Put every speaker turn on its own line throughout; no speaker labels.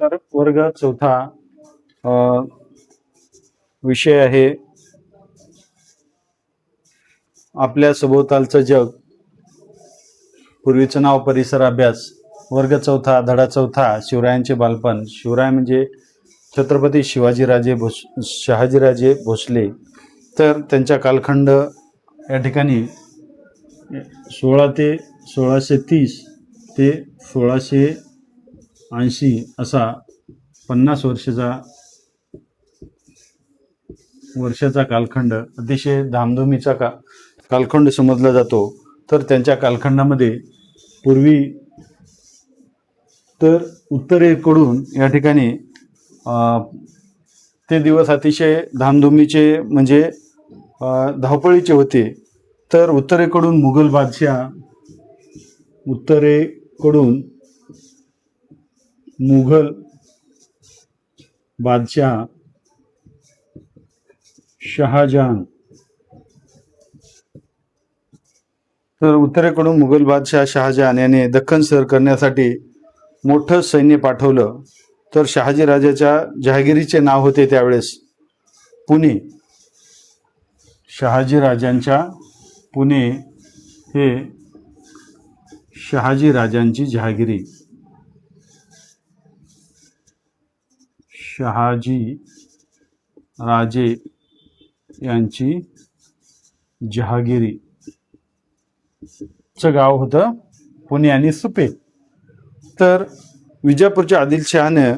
तर वर्ग चौथा विषय आहे आपल्या सभोवतालचं जग, पूर्वीचं नाव परिसर अभ्यास, वर्ग चौथा, धडा चौथा, शिवरायांचे बालपण. शिवराय म्हणजे छत्रपती शहाजीराजे भोसले. तर त्यांचा कालखंड या ठिकाणी 1630 ते 1680 असा 50 वर्षाचा कालखंड अतिशय धामधुमीचा कालखंड समजला जातो. तर त्यांच्या कालखंडामध्ये पूर्वी तर उत्तरेकडून या ठिकाणी ते दिवस अतिशय धामधुमीचे म्हणजे धावपळीचे होते. तर उत्तरेकडून मुघल बादशाह शहाजहान, तर उत्तरेकडून मुघल बादशाह शहाजहान याने दख्खन सर करण्यासाठी मोठं सैन्य पाठवलं. तर शहाजीराजाच्या जहागिरीचे नाव होते त्यावेळेस पुणे. शहाजीराजांच्या पुणे हे शहाजीराजांची जहागिरी. शहाजी राजे यांची जहागिरी चं गाव होतं पुणे आणि सुपे. तर विजापूरच्या आदिलशहानं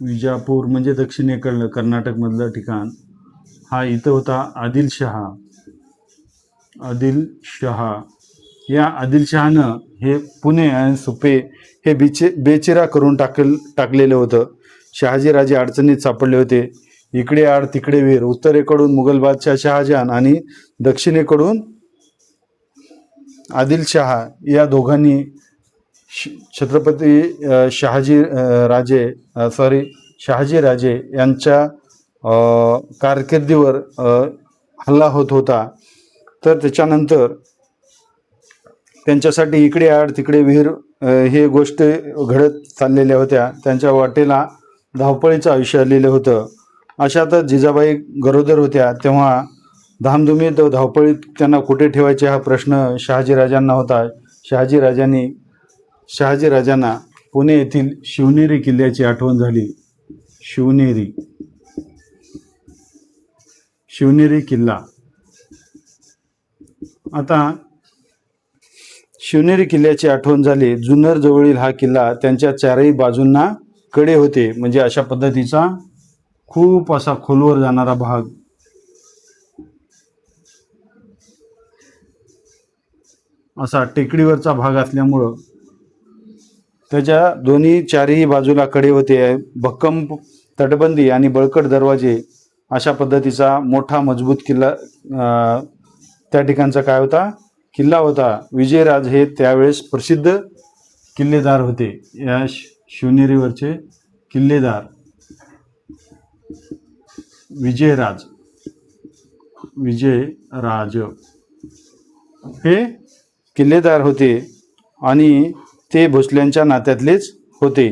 विजापूर म्हणजे दक्षिणेकडलं कर्नाटकमधलं ठिकाण, हा इथं होता आदिलशहा. या आदिलशहानं हे पुणे आणि सुपे हे बेचिरा करून टाकलेलं होतं. शहाजीराजे अडचणीत सापडले होते. इकडे आड तिकडे वीर. उत्तरेकडून मुघल बादशाह शहाजहान आणि दक्षिणेकडून आदिलशहा या दोघांनी छत्रपती शहाजीराजे यांच्या कारकिर्दीवर हल्ला होत होता. तर त्याच्यानंतर त्यांच्यासाठी इकडे आड तिकडे विहीर हे गोष्ट घडत चाललेल्या होत्या. त्यांच्या वाटेला धावपळीचं आयुष्य आलेलं होतं. अशातच जिजाबाई गरोदर होत्या. तेव्हा धामधुमीत धावपळीत त्यांना कुठे ठेवायचे हा प्रश्न शहाजीराजांना होता. शहाजीराजांना पुणे येथील शिवनेरी किल्ल्याची आठवण झाली. शिवनेरी किल्ला. आता शिवनेरी किल्ल्याची आठवण झाली. जुन्नर जवळील हा किल्ला त्यांच्या चारही बाजूंना कडे होते. म्हणजे अशा पद्धतीचा खूप असा खोलवर जाणारा भाग. असा टेकडीवरचा भाग असल्यामुळं त्याच्या चारही बाजूला कडे होते. भक्कम तटबंदी आणि बळकट दरवाजे अशा पद्धतीचा मोठा मजबूत किल्ला त्या ठिकाणचा काय होता, किल्ला होता. विजयराज हे त्यावेळेस प्रसिद्ध किल्लेदार होते. या शिवनेरीवरचे किल्लेदार विजयराज हे किल्लेदार होते आणि ते भोसल्यांच्या नात्यातलेच होते.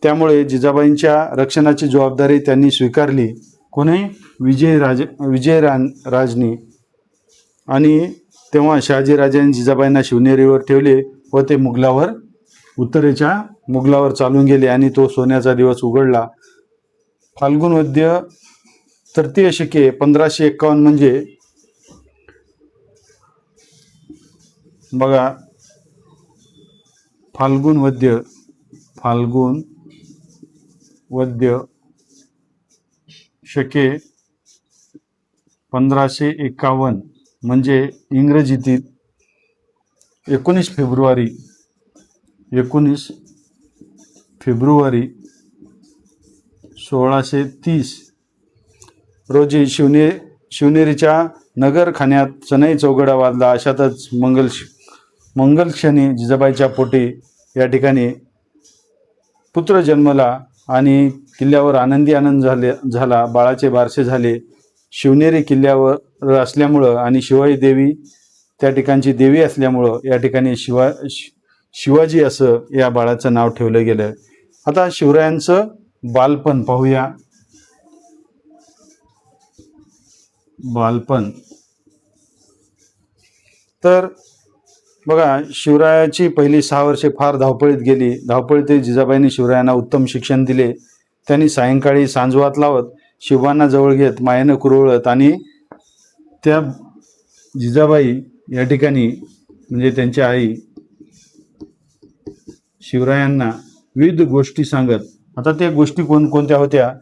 त्यामुळे जिजाबाईंच्या रक्षणाची जबाबदारी त्यांनी स्वीकारली. कोणी? विजयराजनी. आणि तेव्हा शहाजीराजांनी जिजाबाईंना शिवनेरीवर ठेवले व ते उत्तरेच्या मुघलावर चालून गेले आणि तो सोन्याचा दिवस उघडला. फाल्गुन वद्य तृतीय शके 1551 म्हणजे बघा, फाल्गुन वद्य शके 1551 म्हणजे इंग्रजीतील 19 फेब्रुवारी 1630 रोजी शिवनेरीच्या नगरखान्यात सनई चौघडा वाजला. अशातच मंगलक्षणी जिजाबाईच्या पोटी या ठिकाणी पुत्र जन्मला आणि किल्ल्यावर आनंद झाला. बाळाचे बारसे झाले. शिवनेरी किल्ल्यावर असल्यामुळं आणि शिवाई देवी त्या ठिकाणची देवी असल्यामुळं या ठिकाणी शिवाजी असं या बाळाचं नाव ठेवलं गेलं. आता शिवरायांचं बालपण पाहूया. बालपण तर बघा, शिवरायाची पहिली 6 वर्षे फार धावपळीत गेली. धावपळीत जिजाबाईंनी शिवरायांना उत्तम शिक्षण दिले. त्यांनी सायंकाळी सांजवात लावत, शिवांना जवळ घेत, मायेनं कुरवळत आणि त्या जिजाबाई या ठिकाणी म्हणजे त्यांच्या आई शिवरायांना विविध गोष्टी सांगत. आता त्या गोष्टी कोणकोणत्या होत्या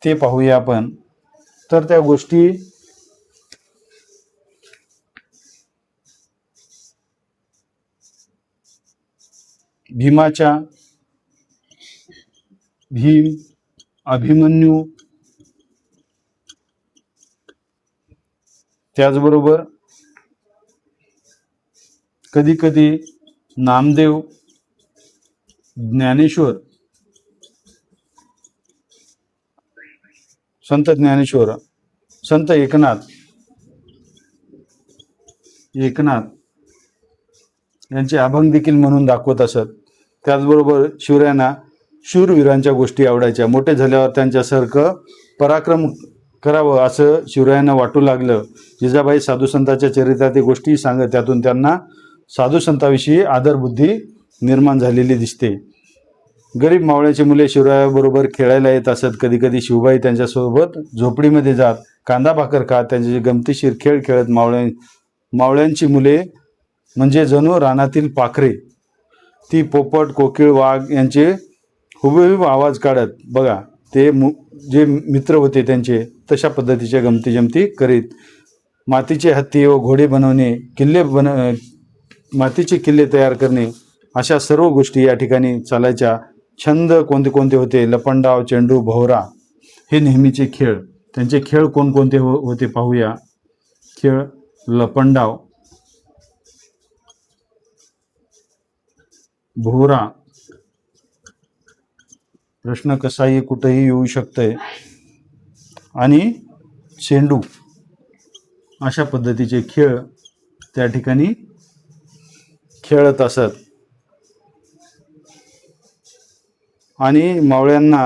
ते पाहूया आपण. तर त्या गोष्टी भीमाच्या, भीम, अभिमन्यू, त्याचबरोबर कधी कधी नामदेव, ज्ञानेश्वर, संत ज्ञानेश्वर, संत एकनाथ यांचे अभंग देखील म्हणून दाखवत असत. त्याचबरोबर शिवरायांना शूरवीरांच्या गोष्टी आवडायच्या. मोठे झाल्यावर त्यांच्यासारखं पराक्रम करावं असं शिवरायांना वाटू लागलं. जिजाबाई साधुसंतांच्या चरित्रातील गोष्टी सांगत. त्यातून त्यांना साधुसंतांविषयी आदरबुद्धी निर्माण झालेली दिसते. गरीब मावळ्याची मुले शिवरायाबरोबर खेळायला येत असत. कधी कधी शिवबाई त्यांच्यासोबत झोपडीमध्ये जात कांदा भाकर खात त्यांचे गमतीशीर खेळ खेळत. मावळ्यांची मुले म्हणजे जणू रानातील पाखरे. ती पोपट, कोकिळ, वाघ यांचे हुबेहूब आवाज काढत बघा ते जे मित्र होते त्यांचे तशा पद्धतीच्या गमती जमती करीत. मातीचे हत्ती व घोडे बनवणे, मातीचे किल्ले तयार करणे अशा सर्व गोष्टी या ठिकाणी चालायच्या. छंद कोणते कोणते होते? लपंडाव, चेंडू, भोवरा हे नेहमीचे खेळ. त्यांचे खेळ कोणकोणते होते पाहूया. खेळ लपंडाव, भोवरा, प्रश्न कसाही कुठेही येऊ शकतंय, आणि चेंडू अशा पद्धतीचे खेळ त्या ठिकाणी खेळत असत. आणि मावळ्यांना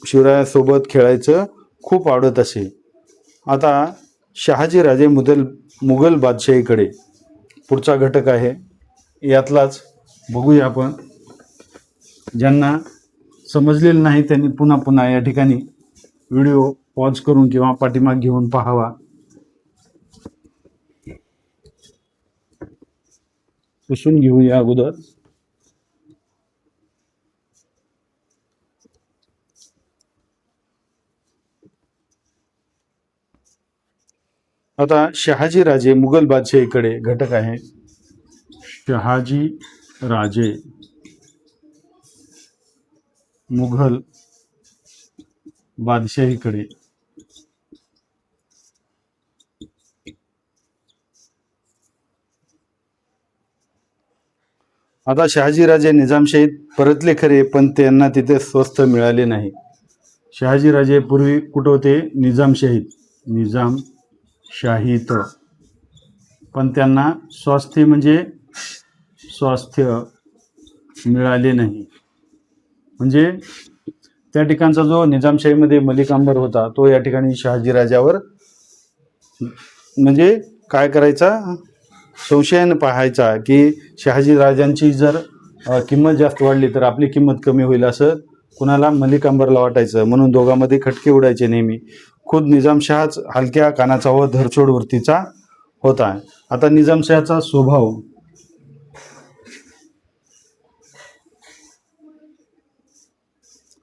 शिवरायासोबत खेळायचं खूप आवडत असे. आता शहाजी राजे मुघल बादशाहीकडे पुढचा घटक आहे. यातलाच बघूया आपण. ज्यांना समजलेलं नाही त्यांनी पुन्हा पुन्हा या ठिकाणी व्हिडिओ पॉज करून किंवा पाठीमाग घेऊन पाहावा. पुसून घेऊया अगोदर. आता शहाजी राजे मुघल बादशाहीकडे घटक आहे. शहाजी राजे मुघल बादशाहीकडे. आता शहाजीराजे निजामशाहीत परतले खरे, पण त्यांना तिथे स्वस्थ मिळाले नाही. शहाजीराजे पूर्वी कुठं होते? निजामशाहीत, पण त्यांना स्वास्थ्य मिळाले नाही. म्हणजे त्या ठिकाणचा जो निजामशाहीमध्ये मलिक अंबर होता तो या ठिकाणी शहाजीराजावर म्हणजे काय करायचा? संशयाने पाहायचा की शहाजीराजांची जर किंमत जास्त वाढली तर आपली किंमत कमी होईल असं कुणाला मलिक अंबरला वाटायचं. म्हणून दोघांमध्ये खटके उडायचे नेहमी. खुद निजामशहाच हलक्या कानाचा व धरसोड वृत्तीचा होता. आता निजामशहाचा स्वभाव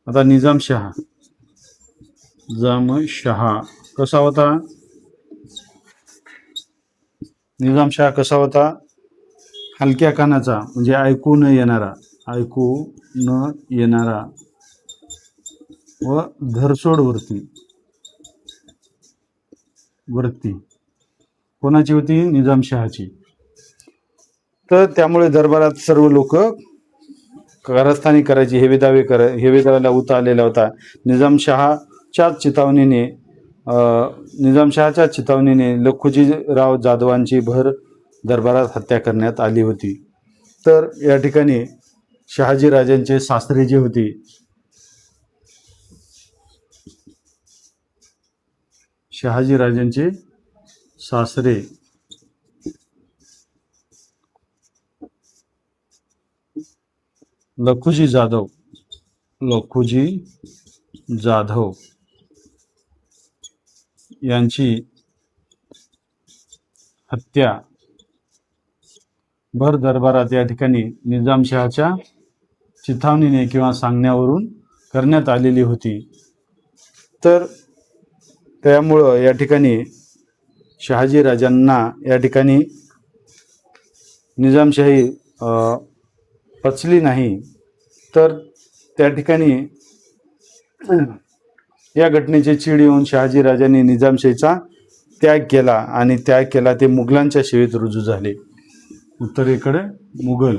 निजामशहा कसा होता? निजामशहा कसा होता? हलक्या कानाचा म्हणजे ऐकू न येणारा व धरसोड वृत्ती कोणाची होती? निजामशहाची. तर त्यामुळे दरबारात सर्व लोक कारस्थानी करायची हेवे दाव्याला उता आलेला होता. निजामशहाच्या चितावणीने लखुजीराव जाधवांची भर दरबारात हत्या करण्यात आली होती. तर या ठिकाणी शहाजी राजांचे सासरे जे होते, शहाजी राजांचे सासरे लखुजी जाधव, लखुजी जाधव यांची हत्या भर दरबारात या ठिकाणी निजामशहाच्या चिथावणीने किंवा सांगण्यावरून करण्यात आलेली होती. तर त्यामुळं या ठिकाणी शहाजी राजांना या ठिकाणी निजामशाही पचली नाही. तर त्या ठिकाणी या घटनेची चीड येऊन शहाजी राजांनी निजामशाहीचा त्याग केला आणि त्याग केला ते मुघलांच्या सेवेत रुजू झाले. उत्तरेकडे मुघल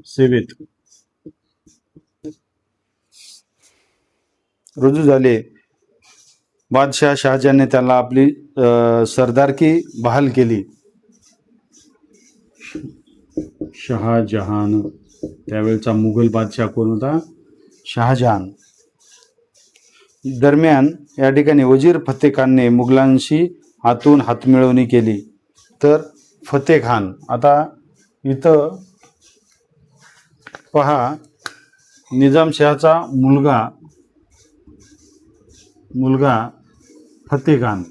सेवेत रुजू झाले. बादशाह शहाजहानने त्याला आपली सरदारकी बहाल केली. शहाजहान, त्यावेळचा मुघल बादशाह कोण होता? शहाजहान. दरम्यान या ठिकाणी वजीर फतेह खानने मुघलांशी हातून हातमिळवणी केली. तर फतेह खान, आता इथं पहा, निजामशहाचा मुलगा फतेह खान,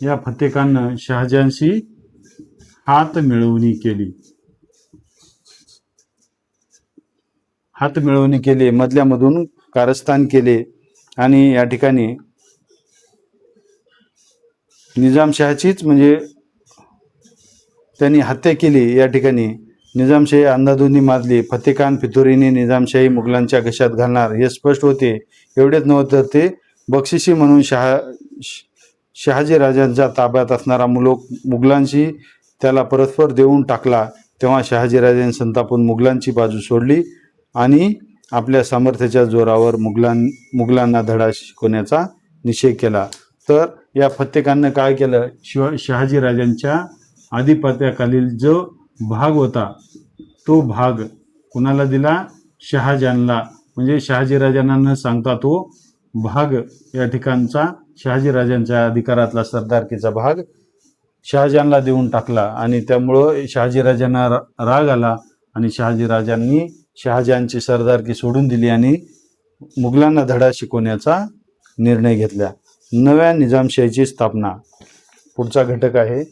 या फतेह खाननं शहाजहानशी हात मिळवणी केली, मधल्यामधून कारस्थान केले आणि या ठिकाणी निजामशहाचीच म्हणजे त्यांनी हत्या केली. या ठिकाणी निजामशाही अंधाधुंदी माजली. फतेह खान फितुरीने निजामशाही मुघलांच्या घशात घालणार हे स्पष्ट होते. एवढेच नव्हे तर ते बक्षिसी म्हणून शहाजी राजांच्या ताब्यात असणारा मुघलांशी त्याला परस्पर देऊन टाकला. तेव्हा शहाजी राजांनी संतापून मुघलांची बाजू सोडली आणि आपल्या सामर्थ्याच्या जोरावर मुघलांना धडा शिकवण्याचा निश्चय केला. तर या फतेह खाननं काय केलं? शहाजी राजांच्या आधिपत्याखालील जो भाग होता तो भाग कुणाला दिला? शहाजहानला. म्हणजे शहाजी राजांना न सांगता तो भाग या ठिकाणचा शहाजी राजांच्या अधिकारातला सरदारकीचा भाग शहाजहानला देऊन टाकला आणि त्यामुळं शहाजी राजांना राग आला आणि शहाजी राजांनी शहाजहानची सरदारकी सोडून दिली आणि मुघलांना धडा शिकवण्याचा निर्णय घेतला. नव्या निजामशाहीची स्थापना. पुढचा घटक आहे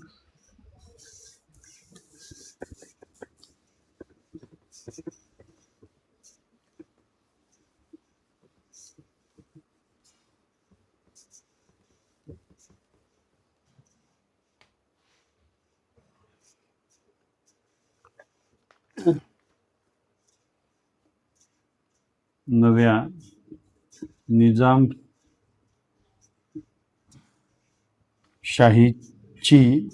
नव्या निजामशाहीची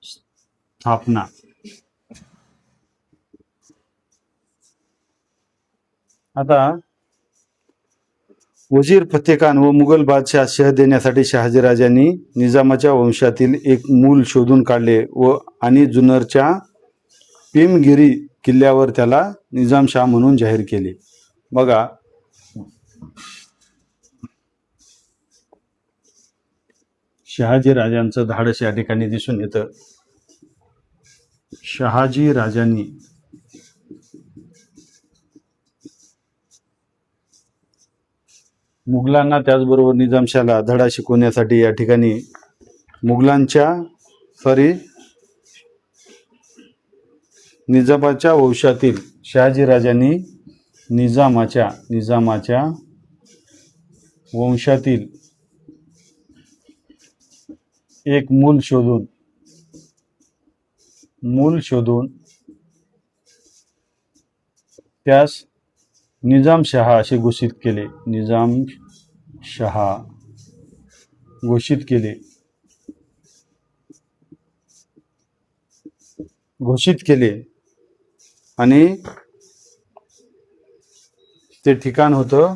स्थापना. आता वजीर फतेह खान व मुघल बादशाह शह देण्यासाठी शहाजी राजांनी निजामाच्या वंशातील एक मूल शोधून काढले आणि जुन्नरच्या भीमगिरी किल्ल्यावर त्याला निजामशाह म्हणून जाहीर केले. बघा, शहाजी राजांचं धाडस या ठिकाणी दिसून येतं. शहाजी राजांनी मुघलांना त्याचबरोबर निजामशाहला धडा शिकवण्यासाठी या ठिकाणी निजामाच्या वंशातील शहाजी राजांनी निजामाच्या वंशातील एक मूल शोधून त्यास निजामशाह असे घोषित केले आणि ते ठिकाण होतं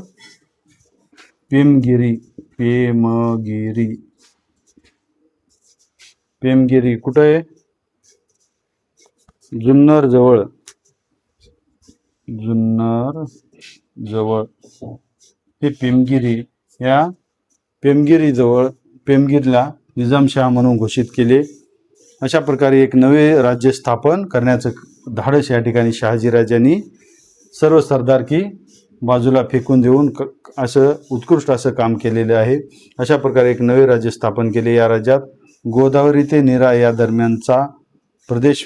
पेमगिरी. पेमगिरी. पेमगिरी कुठं आहे? जुन्नर जवळ. जुन्नर जवळ हे पेमगिरी. या पेमगिरी जवळ, पेमगिरीला निजामशाह म्हणून घोषित केले. अशा प्रकारे एक नवे राज्य स्थापन करण्याचं धाडस या ठिकाणी शहाजीराजांनी सर्व सरदारकी बाजूला फेकून देऊन असं उत्कृष्ट असं काम केलेलं आहे. अशा प्रकारे एक नवे राज्य स्थापन केले. या राज्यात गोदावरी ते नीरा या दरम्यानचा प्रदेश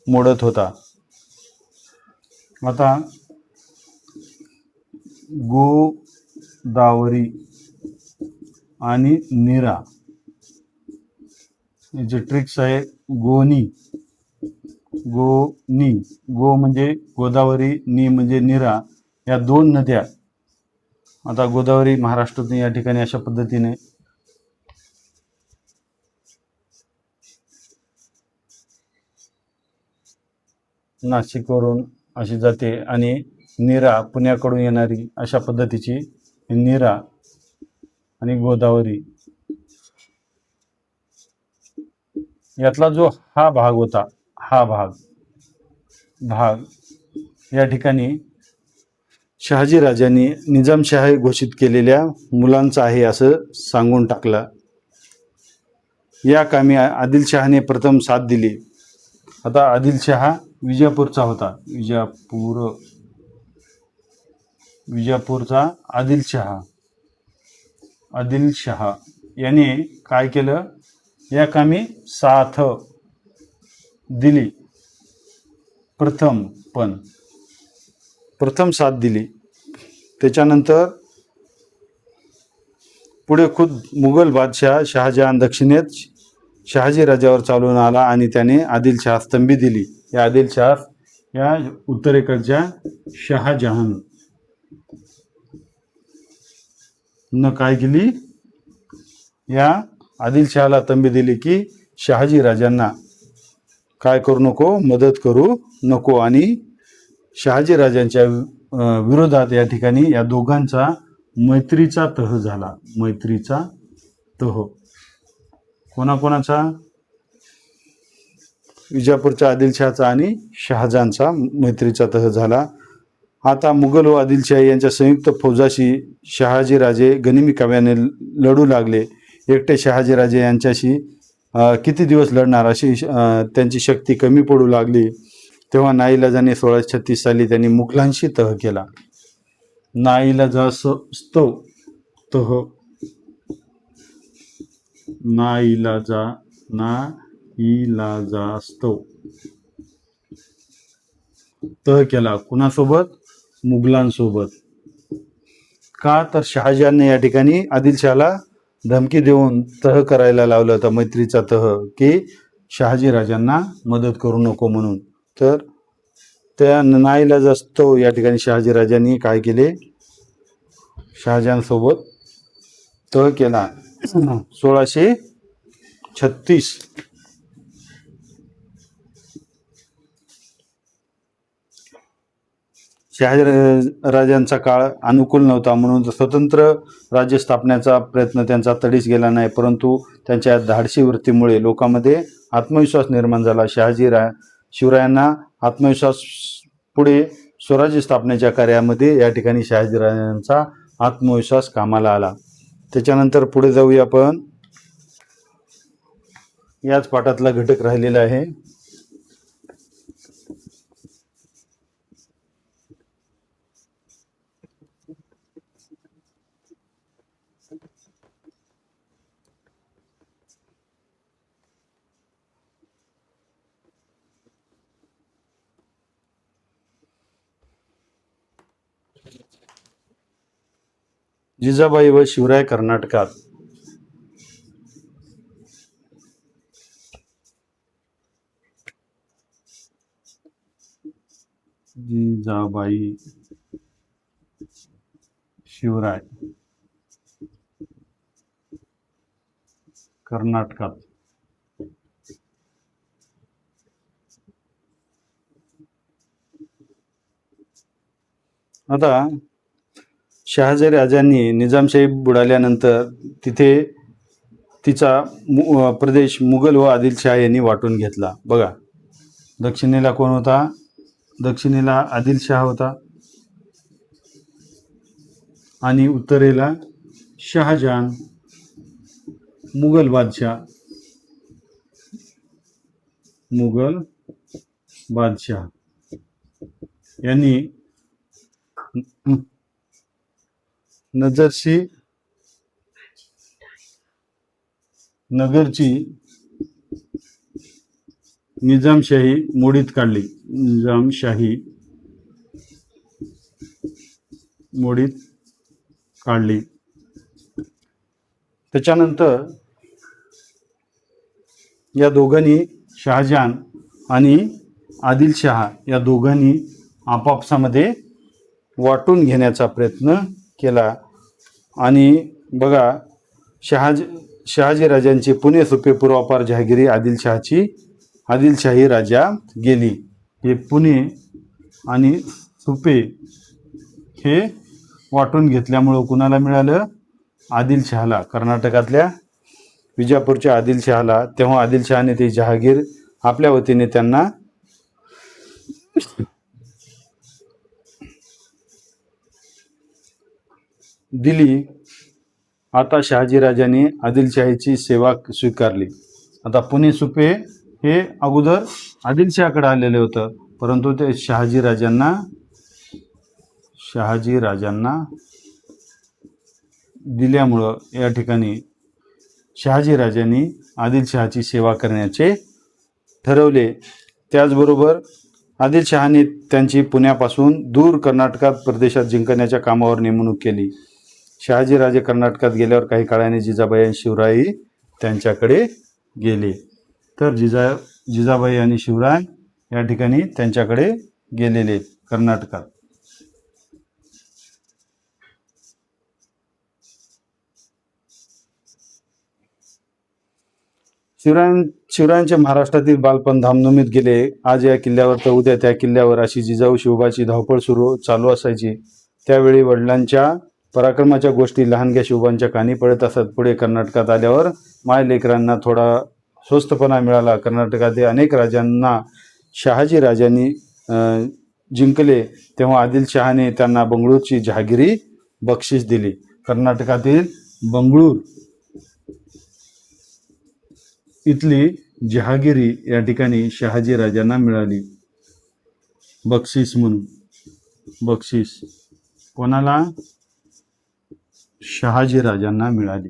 मोडत होता. आता गोदावरी आणि नीरा जे ट्रिक्स आहे. गोनी, गोनी, गो म्हणजे गोदावरी, नी म्हणजे नीरा, या दोन नद्या. आता गोदावरी महाराष्ट्रातून या ठिकाणी अशा पद्धतीने नाशिकवरून अशी जाते आणि नीरा पुण्याकडून येणारी अशा पद्धतीची नीरा आणि गोदावरी यातला जो हा भाग होता, हा भाग या ठिकाणी शहाजीराजांनी निजामशाही घोषित केलेल्या मुलांचा आहे असं सांगून टाकलं. या कामी आदिलशहाने प्रथम साथ दिली. आता आदिलशहा विजापूरचा होता. विजापूरचा आदिलशहा याने काय केलं? या कामी साथ दिली. प्रथम साथ दिली. त्याच्यानंतर पुढे खुद मुघल बादशाह शहाजहान दक्षिणेत शहाजी राजावर चालून आला आणि त्याने आदिलशहा स्तंभी दिली. या आदिलशहा या उत्तरेकडच्या शहाजहान न काय केली? या आदिलशहाला तंबी दिली की शहाजी राजांना काय करू नको, मदत करू नको. आणि शहाजी राजांच्या विरोधात या ठिकाणी या दोघांचा मैत्रीचा तह झाला. मैत्रीचा तह कोणाकोणाचा? विजापूरच्या आदिलशहाचा आणि शहाजहानचा मैत्रीचा तह झाला. आता मुघल व आदिलशाही यांच्या संयुक्त फौजाशी शहाजीराजे गनिमी काव्याने लढू लागले. एकटे शहाजीराजे यांच्याशी किती दिवस लढणार अशी त्यांची शक्ती कमी पडू लागली. तेव्हा नाईलाजाने 1636 साली त्यांनी मुघलांशी तह केला. नाईलाजास्तव तह केला. कुणासोबत? मुघलांसोबत. का तर शहाजहानने या ठिकाणी आदिलशहाला धमकी देऊन तह करायला लावला होता, मैत्रीचा तह, की शहाजी राजांना मदत करू नको म्हणून. तर त्या नाईलाजास्तव या ठिकाणी शहाजी राजांनी काय केले? शहाजहानसोबत तह केला. 1636 शहाजीराजांचा काळ अनुकूल नव्हता म्हणून स्वतंत्र राज्य स्थापनेचा प्रयत्न त्यांचा तडीस गेला नाही. परंतु त्यांच्या धाडसी वृत्तीमुळे लोकांमध्ये आत्मविश्वास निर्माण झाला. शिवरायांना आत्मविश्वास पुढे स्वराज्य स्थापनेच्या कार्यामध्ये या ठिकाणी शहाजीराजांचा आत्मविश्वास कामाला आला. त्याच्यानंतर पुढे जाऊया आपण. याच पाठातला घटक राहिलेला आहे. जिजाबाई व शिवराय कर्नाटकात. जिजाबाई शिवराय कर्नाटकात. आता शहाजी राजांनी निजामशाही बुडाल्यानंतर तिथे तिचा प्रदेश मुघल व आदिलशाह यांनी वाटून घेतला. बघा, दक्षिणेला कोण होता? दक्षिणेला आदिलशाह होता आणि उत्तरेला शहाजहान, मुघल बादशाह. मुघल बादशाह यांनी नगरची निजामशाही मोडीत काढली. निजामशाही मोडीत काढली. त्याच्यानंतर या दोघांनी, शहाजहान आणि आदिलशाह या दोघांनी आपापसामध्ये वाटून घेण्याचा प्रयत्न केला. आणि बघा, शहाजी राजांची पुणे सुपे पूर्वापार जहागिरी आदिलशाही राजा गेली. हे पुणे आणि सुपे हे वाटून घेतल्यामुळं कुणाला मिळालं? आदिलशहाला, कर्नाटकातल्या विजापूरच्या आदिलशहाला. तेव्हा आदिलशहाने ती जहागीर आपल्या वतीने त्यांना दिली. आता शहाजी राजांनी आदिलशाहीची सेवा स्वीकारली. आता पुणे सुपे हे अगोदर आदिलशहाकडे आलेले होतं, परंतु ते शहाजी राजांना दिल्यामुळं या ठिकाणी शहाजी राजांनी आदिलशहाची सेवा करण्याचे ठरवले. त्याचबरोबर आदिलशहाने त्यांची पुण्यापासून दूर कर्नाटकात प्रदेशात जिंकण्याच्या कामावर नेमणूक केली. शहाजी राजे कर्नाटकात गेल्यावर काही काळाने जिजाबाई आणि शिवराय त्यांच्याकडे गेले. तर जिजाबाई आणि शिवराय या ठिकाणी त्यांच्याकडे गेलेले कर्नाटकात. शिवरायांचे महाराष्ट्रातील बालपण धामधुमीत गेले. आज या किल्ल्यावर तर उद्या त्या किल्ल्यावर अशी जिजाऊ शिवबाची धावपळ चालू असायची. त्यावेळी वडिलांच्या पराक्रमाच्या गोष्टी लहानग्या शिवबांच्या कानी पडत असत. पुढे कर्नाटकात आल्यावर मायलेकरांना थोडा स्वस्थपणा मिळाला. कर्नाटकातील अनेक राजांना शहाजी राजांनी जिंकले, तेव्हा आदिलशहाने त्यांना बंगळूरची जहागिरी बक्षीस दिली. कर्नाटकातील बंगळूर इथली जहागिरी या ठिकाणी शहाजी राजांना मिळाली बक्षीस म्हणून. बक्षीस कोणाला? शहाजी राजांना मिळाली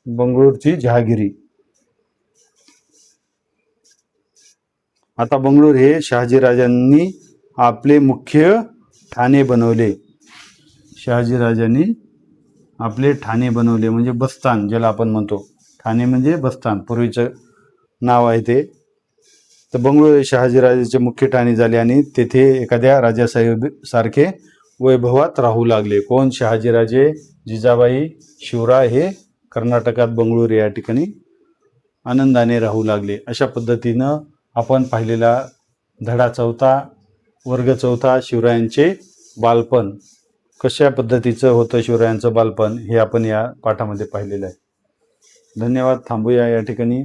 बंगळूरची जहागिरी. आता बंगळूर हे शहाजी राजांनी आपले मुख्य ठाणे बनवले. शहाजी राजांनी आपले ठाणे बनवले, म्हणजे बस्तान ज्याला आपण म्हणतो. ठाणे म्हणजे बस्तान, पूर्वीचं नाव आहे ते. तर बंगळूर हे शहाजीराजाचे मुख्य ठाणे झाले आणि तेथे एखाद्या राजासाहेबासारखे वैभवात राहू लागले. कोण? शहाजीराजे, जिजाबाई, शिवराय हे कर्नाटकात बंगळूर या ठिकाणी आनंदाने राहू लागले. अशा पद्धतीनं आपण पाहिलेला धडा 4, वर्ग 4, शिवरायांचे बालपण कशा पद्धतीचं होतं, शिवरायांचं बालपण, हे आपण या पाठामध्ये पाहिलेलं आहे. धन्यवाद. थांबूया या ठिकाणी.